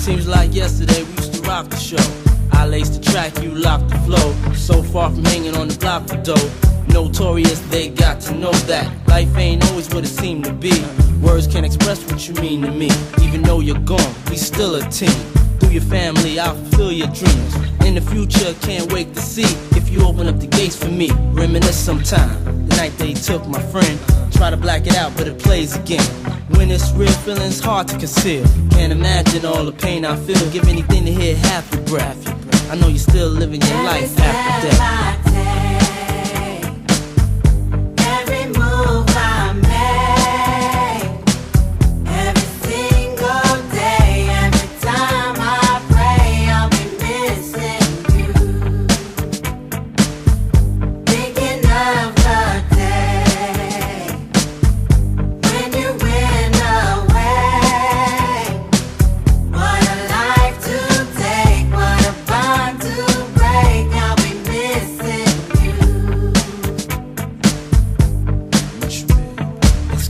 Seems like yesterday we used to rock the show. I laced the track, you locked the flow. So far from hanging on the block for dough. Notorious, they got to know that life ain't always what it seemed to be. Words can't express what you mean to me. Even though you're gone, we still a team. Through your family, I'll fulfill your dreams. In the future, can't wait to see if you open up the gates for me. Reminisce sometime, the night they took my friend. Try to black it out, but it plays again. When it's real, feeling's hard to conceal. Can't imagine all the pain I feel. Give anything to hear half your breath. I know you're still living your life after death.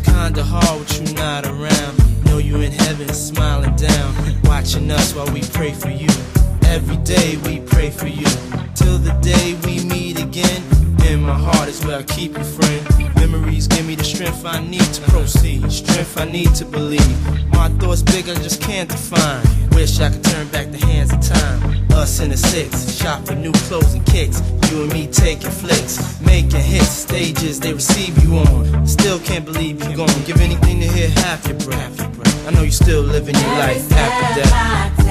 Kinda hard with you not around. Know you in heaven smiling down, watching us while we pray for you. Every day we pray for you, till the day we meet again. In my heart is where I keep you, friend. Memories give me the strength I need to proceed, strength I need to believe. My thoughts big, I just can't define. Wish I could turn back the hands of time. Us in the six, shop for new clothes and kicks. You and me taking flicks, making hits, stages they receive you on. Still can't believe you're gone. Give anything to hear half your breath. I know you're still living your life after death.